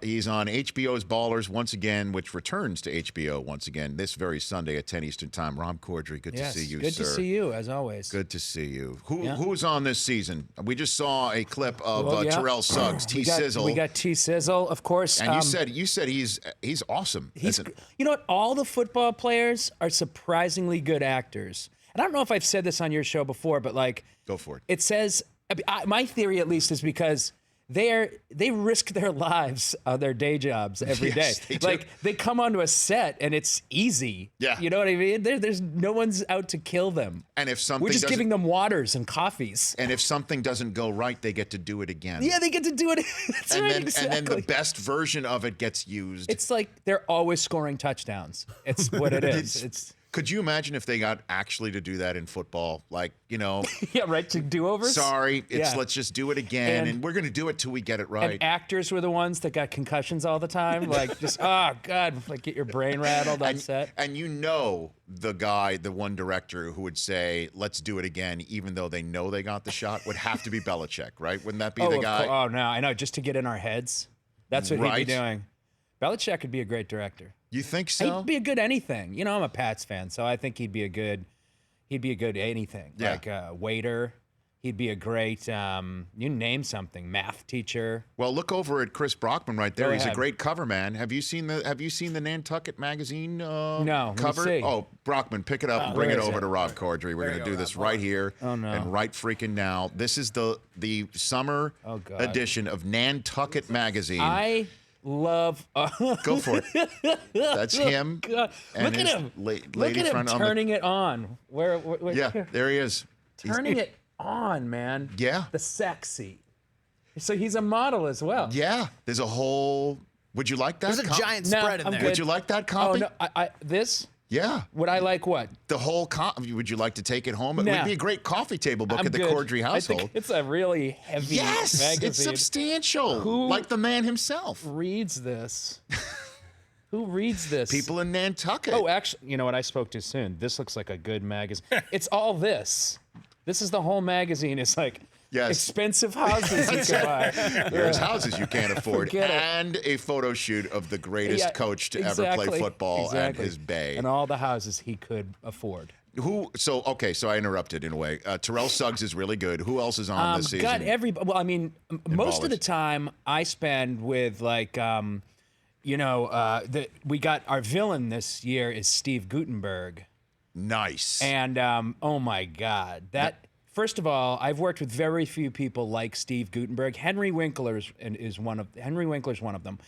He's on HBO's Ballers once again, which returns to HBO once again this very Sunday at 10 Eastern Time. Rob Corddry, good to see you, good sir. to see you, as always. Good to see you. Who's on this season? We just saw a clip of Terrell Suggs, T-Sizzle. We got T-Sizzle, of course. And you said he's awesome. You know what? All the football players are surprisingly good actors. And I don't know if I've said this on your show before, but like, go for it. It says, my theory at least is because they risk their lives on their day jobs every day. They come onto a set and it's easy. Yeah. You know what I mean? There's no one's out to kill them. And if something we're just giving them waters and coffees. And if something doesn't go right, they get to do it again. Yeah, they get to do it. That's right, exactly. And then the best version of it gets used. It's like they're always scoring touchdowns. It's what it is. Could you imagine if they got actually to do that in football? Like, yeah, right, to do-overs? Sorry, let's just do it again, and we're going to do it till we get it right. And actors were the ones that got concussions all the time, like just, oh, God, like get your brain rattled on set. And the one director who would say, let's do it again, even though they know they got the shot, would have to be Belichick, right? Wouldn't that be the guy? Oh, no, I know, just to get in our heads. That's what he'd be doing. Belichick would be a great director. You think so? He'd be a good anything. I'm a Pats fan, so I think he'd be a good anything. Yeah. Like waiter. He'd be a great, you name something, math teacher. Well, look over at Chris Brockman right there. Go He's ahead. a great cover man. Have you seen the Nantucket magazine No, cover? let me see. Oh, Brockman, pick it up and bring it over to Rob Corddry. We're going to do this right here and right freaking now. This is the summer edition of Nantucket magazine. I love. Go for it. That's him. God. And Look at him. Look at him turning it on. Where yeah, there he is. Turning it on, man. Yeah. The sexy. So he's a model as well. Yeah. There's a whole. Would you like that? There's a giant spread in there. Would you like that copy? Oh no, this. Yeah. Would I like what? The whole would you like to take it home? It would be a great coffee table book at the Corddry household. I think it's a really heavy magazine. It's substantial. Like the man himself. Reads this? Who reads this? People in Nantucket. Oh, actually, you know what? I spoke too soon. This looks like a good magazine. It's all this. This is the whole magazine. It's like expensive houses you can buy. There's houses you can't afford. Forget it. And a photo shoot of the greatest coach to ever play football at his bay. And all the houses he could afford. So I interrupted in a way. Terrell Suggs is really good. Who else is on this season? God, everybody. Well, I mean, most of the time I spend with like, we got our villain this year is Steve Gutenberg. Nice. And oh my God, first of all, I've worked with very few people like Steve Gutenberg. Henry Winkler's one of them.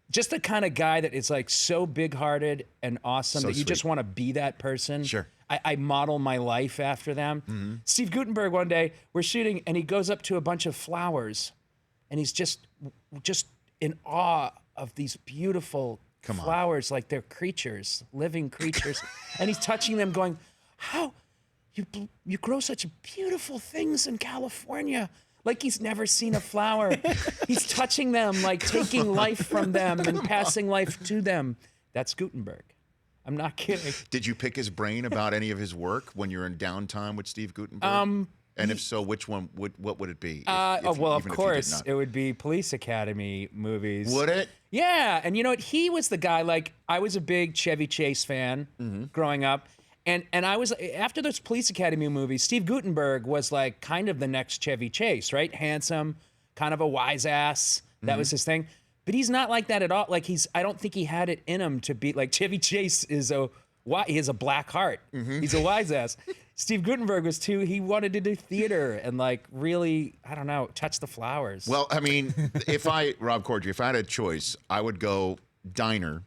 Just the kind of guy that is like so big-hearted and awesome that you just want to be that person. Sure. I model my life after them. Mm-hmm. Steve Gutenberg, one day we're shooting and he goes up to a bunch of flowers, and he's just in awe of these beautiful flowers, like they're creatures, living creatures. And he's touching them going, how you grow such beautiful things in California. Like he's never seen a flower. He's touching them, like taking life from them and passing life to them. That's Gutenberg. I'm not kidding. Did you pick his brain about any of his work when you're in downtime with Steve Gutenberg? And if so, which one? What would it be? Of course, it would be Police Academy movies. Would it? Yeah, and you know what? He was the guy. Like I was a big Chevy Chase fan growing up, and I was after those Police Academy movies. Steve Gutenberg was like kind of the next Chevy Chase, right? Handsome, kind of a wise ass. That was his thing. But he's not like that at all. Like I don't think he had it in him to be like Chevy Chase he has a black heart. He's a wise ass. Steve Gutenberg was too. He wanted to do theater and like really, I don't know, touch the flowers. Well, I mean, Rob Corddry, if I had a choice, I would go Diner,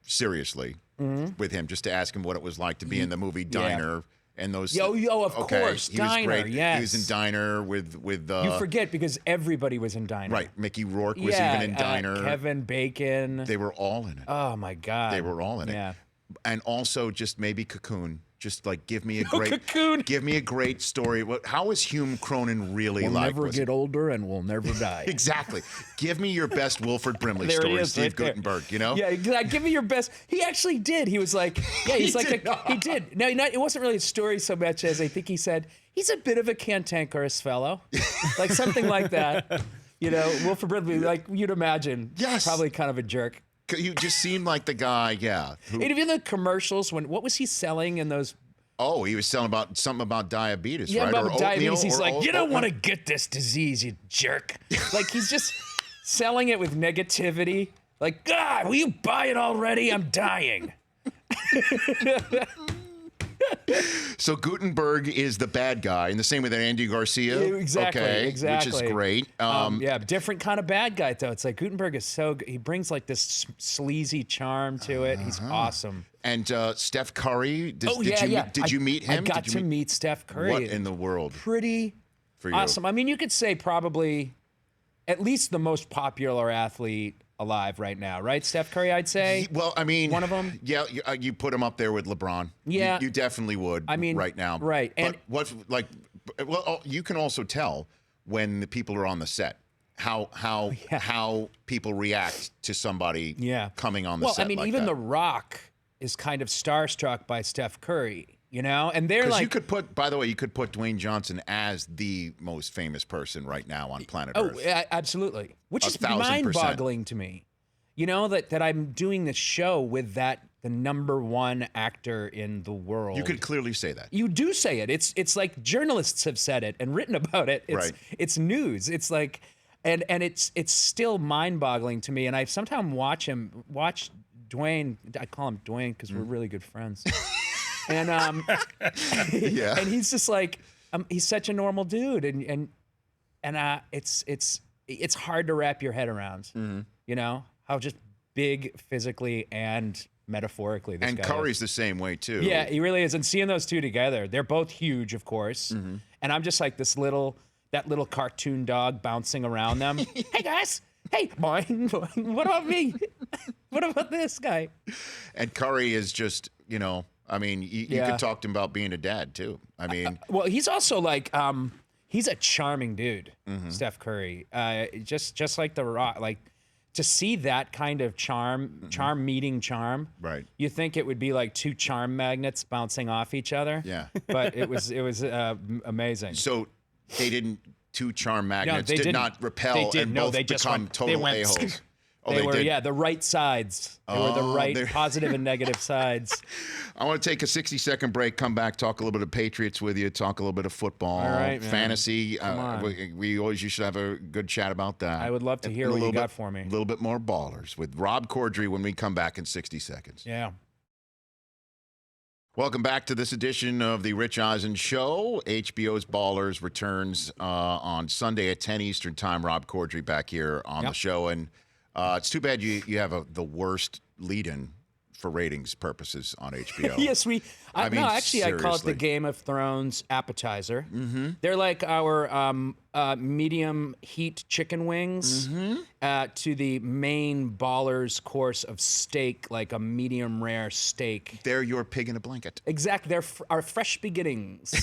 seriously, with him, just to ask him what it was like to be in the movie Diner. And those. Of course, he Diner. Was great. Yes, he was in Diner with. You forget because everybody was in Diner. Right, Mickey Rourke was even in Diner. Kevin Bacon. They were all in it. Oh my God. They were all in it. And also just maybe Cocoon. Just like give me a great story. How is Hume Cronin really like? We'll never get older and we'll never die. Exactly. Give me your best Wilford Brimley story, Steve Gutenberg. You know? Yeah, give me your best. He actually did. He was like, he did. No, it wasn't really a story so much as I think he said he's a bit of a cantankerous fellow, like something like that. You know, Wilford Brimley, like you'd imagine. Yes. Probably kind of a jerk. You just seem like the guy, yeah. And even the commercials, what was he selling in those? Oh, he was selling something about diabetes, Yeah, right? about diabetes. He's like, you don't want to to. get this disease, you jerk. Like he's just selling it with negativity. Like, God, will you buy it already? I'm dying. So Gutenberg is the bad guy, in the same way that Andy Garcia. Yeah, exactly, okay, exactly. Which is great. Yeah, different kind of bad guy though. It's like Gutenberg is so good. He brings like this sleazy charm to it. He's awesome. And Steph Curry. Did you meet him? I got to meet Steph Curry. What in the world? Pretty For you? awesome. I mean, you could say probably at least the most popular athlete alive right now, right? Steph Curry, I'd say. Well, I mean, one of them. Yeah, you put him up there with LeBron. Yeah, you definitely would. I mean, right now, right? But And what, like, well, you can also tell when the people are on the set how people react to somebody coming on the set. Well, I mean, like even that. The Rock is kind of starstruck by Steph Curry. You know, and they're like, you could put. By the way, you could put Dwayne Johnson as the most famous person right now on planet Earth. Oh, absolutely. Which is 1,000%. mind-boggling to me. You know, that I'm doing this show with the number one actor in the world. You could clearly say that. You do say it. It's like journalists have said it and written about it. It's, Right. It's news. It's like, and it's still mind-boggling to me. And I sometimes watch Dwayne. I call him Dwayne because we're really good friends. And Yeah. and he's just like he's such a normal dude, and it's hard to wrap your head around. You know how just big physically and metaphorically this And guy Curry's is. the same way too. Yeah, he really is. And seeing those two together, they're both huge, of course. And I'm just like that little cartoon dog bouncing around them. Hey guys, hey, boing, boing. What about me? What about this guy? And Curry is just, I mean, you could talk to him about being a dad too. I mean, well, he's also like, he's a charming dude, Steph Curry. Just like The Rock, like to see that kind of charm meeting charm. Right. You think it would be like two charm magnets bouncing off each other. Yeah. But it was amazing. so they didn't. Two charm magnets they did didn't. not repel They didn't. and No, both they just become went- they total went a-holes. Oh, they were did? the right sides. They were the right they're- positive and negative sides. I want to take a 60-second break, come back, talk a little bit of Patriots with you, talk a little bit of football, All right, man. fantasy. on. We always used to have a good chat about that. I would love to hear And a what you little got bit- for me. A little bit more ballers with Rob Corddry when we come back in 60 seconds. Yeah. Welcome back to this edition of the Rich Eisen Show. HBO's Ballers returns on Sunday at 10 Eastern Time. Rob Corddry back here on the show. And it's too bad you have the worst lead-in for ratings purposes on HBO. Yes, I mean, I call it seriously. the Game of Thrones appetizer. They're like our medium heat chicken wings to the main baller's course of steak, like a medium rare steak. They're your pig in a blanket. Exactly, they're our fresh beginnings,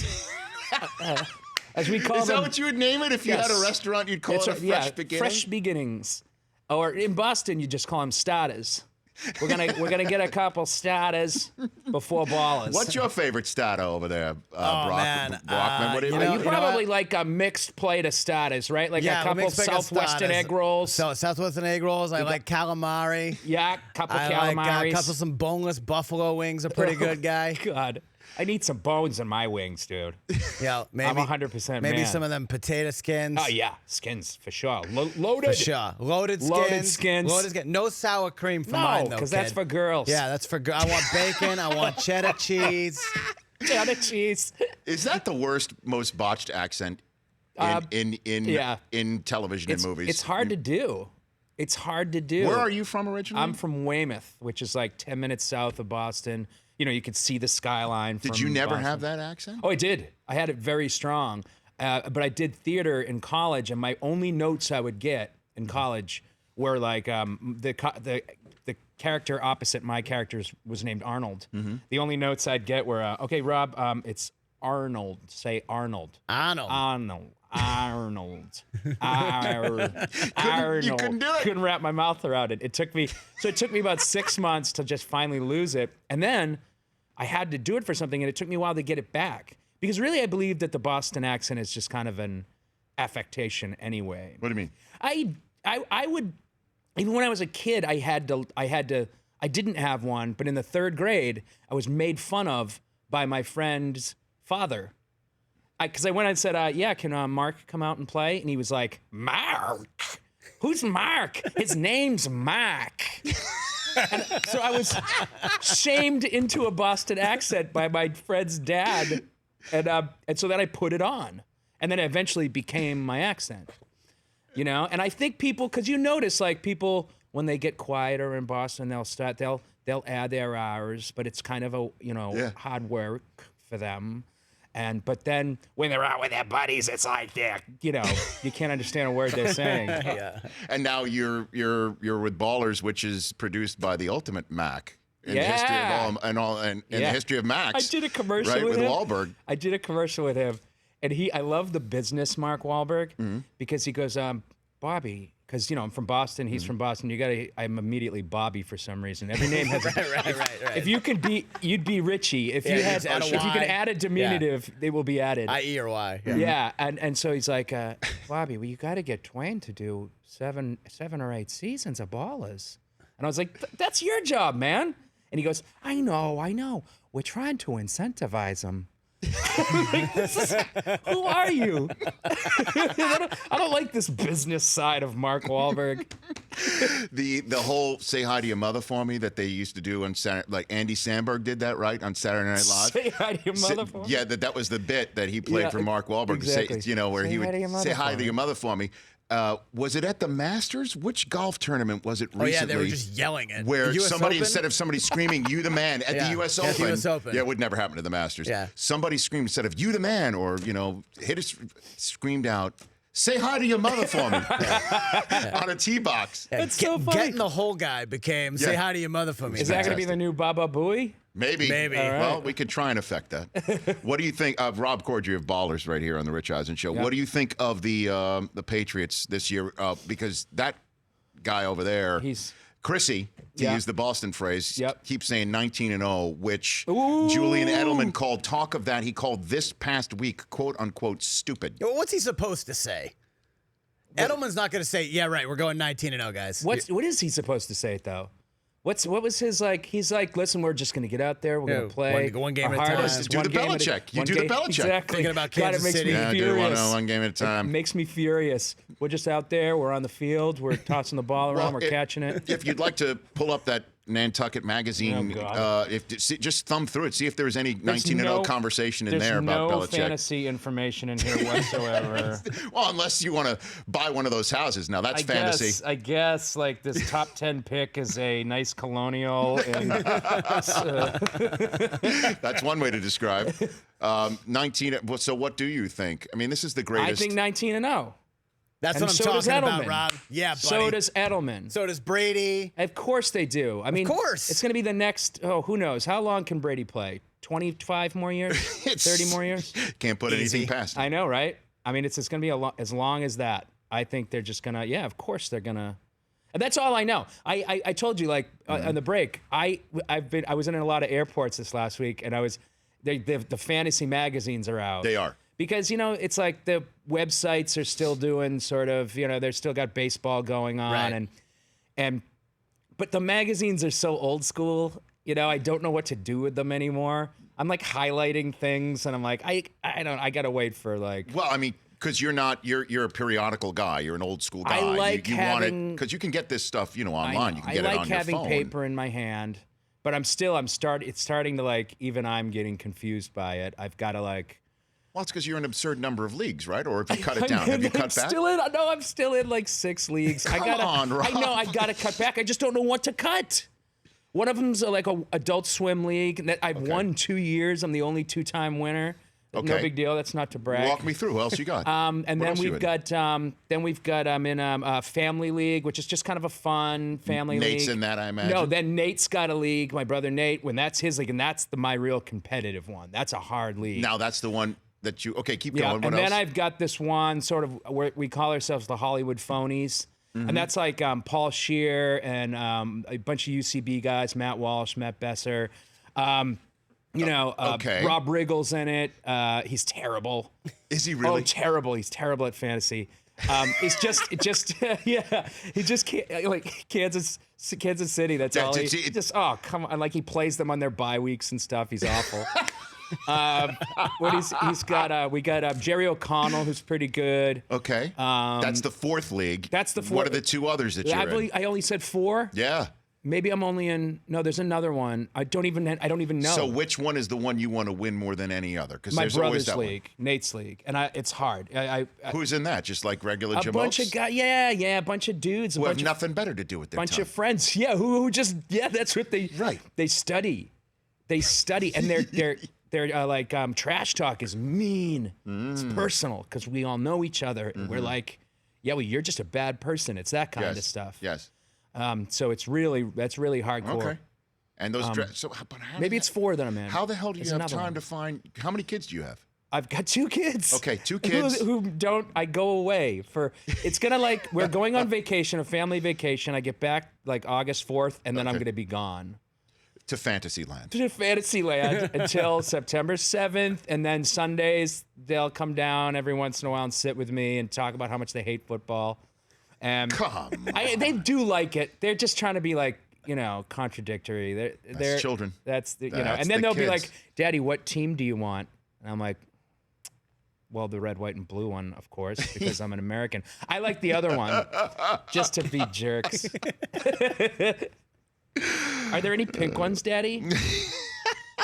as we call Is them. that what you would name it? If you had a Yes. restaurant, you'd call it a fresh beginning? Fresh beginnings, or in Boston, you just call them starters. We're gonna get a couple starters before ballers. What's your favorite starter over there, man. Brockman? What do you, you know- You probably like a mixed plate of starters, right? Like a couple mixed bag of Southwestern starters. egg rolls. So Southwestern egg rolls. I like calamari. Yeah, couple I like calamaris. some boneless buffalo wings. Are pretty good, guy. God, I need some bones in my wings, dude. Yeah, maybe I'm 100% Maybe man. some of them potato skins. Oh yeah, skins for sure. Loaded. For sure. Loaded skins. Loaded skins. Loaded skins. No sour cream for mine, No, though, because that's kid. for girls. Yeah, that's for I want bacon. I want cheddar cheese. cheddar cheese. is that the worst, most botched accent in television and movies? It's hard to do. It's hard to do. Where are you from originally? I'm from Weymouth, which is like 10 minutes south of Boston. You know, you could see the skyline from Did you never Boston. have that accent? Oh, I did. I had it very strong. But I did theater in college, and my only notes I would get in college were like the character opposite my character's was named Arnold. The only notes I'd get were, okay, Rob, it's Arnold. Say Arnold. Arnold. Arnold. Arnold. Arnold. you couldn't do it. Couldn't wrap my mouth around it. It took me about 6 months to just finally lose it. And then I had to do it for something, and it took me a while to get it back. Because really I believe that the Boston accent is just kind of affectation anyway. What do you mean? I would, even when I was a kid, I didn't have one, but in the 3rd grade, I was made fun of by my friend's father. Because I went and said, yeah, can Mark come out and play? And he was like, Mark? Who's Mark? His name's Mark. And so I was shamed into a Boston accent by my friend's dad. And so then I put it on. And then it eventually became my accent. You know? And I think people, because you notice, like, people, when they get quieter in Boston, they'll add their hours, but it's kind of hard work for them. But then when they're out with their buddies, it's like you can't understand a word they're saying. Yeah. And now you're with Ballers, which is produced by the ultimate Mac in the history of the history of Macs. I did a commercial with him. Wahlberg. I did a commercial with him, and I love the business Mark Wahlberg because he goes, Bobby. Because I'm from Boston, he's from Boston. I'm immediately Bobby for some reason. Every name has right. If you could be, you'd be Richie. If you can add a diminutive, they will be added. I-E or Y. Yeah, and so he's like, Bobby, well, you got to get Twain to do seven or 8 seasons of Ballers. And I was like, that's your job, man. And he goes, I know. We're trying to incentivize him. Who are you? I don't like this business side of Mark Wahlberg. The whole "Say Hi to Your Mother for Me" that they used to do on Saturday, like Andy Samberg did that, right, on Saturday Night Live. Say hi to your mother for me. Yeah, that was the bit that he played for Mark Wahlberg. Exactly. Where he would say hi to me. your mother for me. Was it at the Masters? Which golf tournament was it recently? Oh, yeah, they were just yelling it. Where Open? instead of somebody screaming, you the man, at the U.S. Open. At the US Open. Yeah, it would never happen to the Masters. Yeah. Somebody screamed, instead of you the man, or, screamed out, say hi to your mother for me on a tee box. Yeah, That's so funny. Getting the whole guy became say hi to your mother for me. Is that going to be the new Baba Booey? Maybe. All right. Well, we could try and affect that. What do you think of Rob Corddry of Ballers right here on the Rich Eisen Show? What do you think of the Patriots this year? Because that guy over there, Chrissy, to use the Boston phrase, keeps saying 19-0, which Julian Edelman called talk of that. He called this past week, quote unquote, stupid. What's he supposed to say? Edelman's not going to say, yeah, right, we're going 19-0, guys. What is he supposed to say, though? What was his like? He's like, listen, we're just going to get out there. We're going to play one game at a time. Do the Belichick. You do the Belichick. Exactly. Thinking about Kansas City. Me furious. One game at a time. It makes me furious. We're just out there. We're on the field. We're tossing the ball around. We're catching it. If you'd like to pull up that Nantucket magazine, just thumb through it, see if there's any 19-0 conversation in there about Belichick. There's no fantasy information in here whatsoever. Well, unless you want to buy one of those houses. Now, that's fantasy. I guess, like, this top 10 pick is a nice colonial. And, that's one way to describe. 19. So what do you think? I mean, this is the greatest. I think 19-0. That's and what I'm so talking does about, Edelman. Rob. Yeah, buddy. So does Edelman. So does Brady. Of course they do. I mean, of course. It's going to be the next, who knows? How long can Brady play? 25 more years? 30 more years? Can't put anything past it. I know, right? I mean, it's going to be as long as that. I think they're just going to, of course they're going to. And that's all I know. I told you, like, on the break, I was in a lot of airports this last week, and the fantasy magazines are out. They are. Because, it's like the websites are still doing sort of, they're still got baseball going on. Right. But the magazines are so old school, I don't know what to do with them anymore. I'm like highlighting things and I'm like, I got to wait for like. Well, I mean, because you're a periodical guy. You're an old school guy. I like having. Because you can get this stuff, online. You can get it on your phone. I like having paper in my hand, but it's starting to like, even I'm getting confused by it. I've got to like. Well, it's because you're in an absurd number of leagues, right? Or if you cut it down, have you cut back? I'm still in like 6 leagues. Come on, Rob. I know I got to cut back. I just don't know what to cut. One of them's like a Adult Swim league that I've won 2 years. I'm the only 2-time winner. Okay. No big deal. That's not to brag. Walk me through. Who else you got? And then we've got I'm in a family league, which is just kind of a fun family league. Nate's in that, I imagine. No, then Nate's got a league. My brother Nate, when that's his league, and that's my real competitive one. That's a hard league. Now that's the one that keep going. What and else? then I've got this one sort of where we call ourselves the Hollywood Phonies. And that's like Paul Scheer and a bunch of UCB guys, Matt Walsh, Matt Besser. You know, okay. Rob Riggle's in it. He's terrible. Is he Oh, really? terrible. He's terrible at fantasy. It's just yeah. He just can't, like Kansas City. That's all. Oh, come on. Like he plays them on their bye weeks and stuff. He's awful. We got Jerry O'Connell, who's pretty good. Okay. That's the fourth league. That's the fourth. What are the two others that you're in? I only said 4. Yeah. Maybe I'm only in. No, there's another one. I don't even know. So which one is the one you want to win more than any other? Because My there's always brother's that league, Nate's league, and it's hard. Who's in that? Just like regular A bunch of guys, a bunch of dudes, who have nothing better to do with their bunch time. of friends, who just that's what they Right. They study, and their trash talk is mean. It's personal because we all know each other, and we're like, well, you're just a bad person. It's that kind of stuff. Yes. So that's really hardcore. Okay. And those Maybe it's 4 that I'm in. How the hell do you There's have another time one. to find? How many kids do you have? I've got 2 kids. Okay, 2 kids. Who don't, I go away for, it's going to we're going on vacation, a family vacation. I get back like August 4th, and then I'm going to be gone. To Fantasyland. To Fantasyland until September 7th. And then Sundays, they'll come down every once in a while and sit with me and talk about how much they hate football. Come on. They do like it. They're just trying to be contradictory. They're children. That's That's and then the they'll be kids. like, "Daddy, what team do you want?" And I'm like, "Well, the red, white, and blue one, of course, because I'm an American. I like the other one, just to be jerks." Are there any pink ones, Daddy?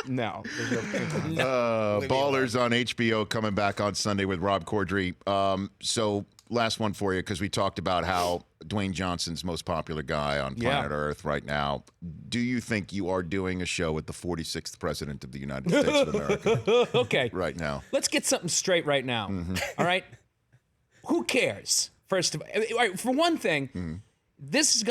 No, there's no pink ones. Ballers on HBO coming back on Sunday with Rob Corddry. So last one for you, because we talked about how Dwayne Johnson's most popular guy on planet Earth right now. Do you think you are doing a show with the 46th president of the United States of America Okay. right now? Let's get something straight right now. All right? Who cares? First of all, for one thing, this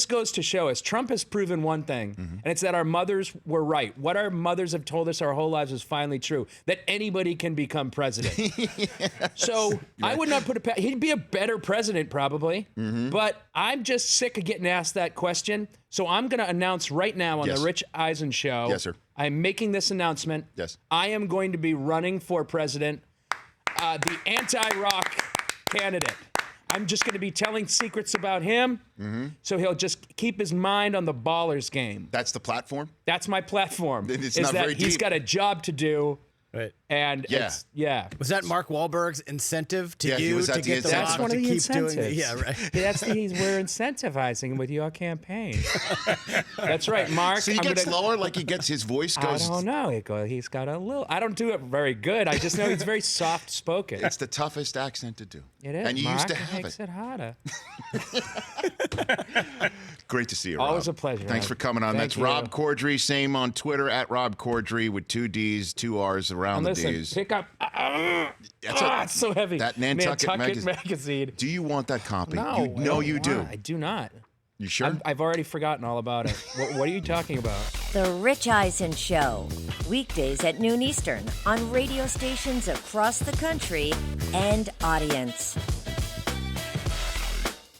goes to show us Trump has proven one thing, and it's that our mothers were right. What our mothers have told us our whole lives is finally true, that anybody can become president. So I would not put he'd be a better president probably, but I'm just sick of getting asked that question. So I'm going to announce right now on the Rich Eisen show. Yes, sir. I'm making this announcement. Yes. I am going to be running for president, the anti-rock candidate. I'm just going to be telling secrets about him, so he'll just keep his mind on the Ballers game. That's the platform? That's my platform. It's is not that very he's deep. got a job to do, Right. and Yeah. Was that Mark Wahlberg's incentive to Yeah, you was to that the get the incentive? That's Rock one to of the keep doing incentives. Yeah, right. We're incentivizing him with your campaign. That's right, Mark. So he gets lower, like he gets his voice goes. I don't know. He's got a little. I don't do it very good. I just know he's very soft spoken. It's the toughest accent to do. It is. And you Mark, used to have makes it. it harder. Great to see you, Rob. Always a pleasure. Thanks for coming on. Thank That's you. Rob Corddry. Same on Twitter at Rob Corddry with 2 D's, 2 R's around And the listen, D's. pick up. It's so heavy. That Nantucket magazine. Do you want that copy? No, you do. I do not. You sure? I've already forgotten all about it. What are you talking about? The Rich Eisen Show, weekdays at noon Eastern on radio stations across the country and audience.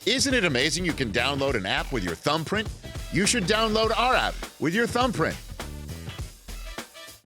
Isn't it amazing you can download an app with your thumbprint? You should download our app with your thumbprint.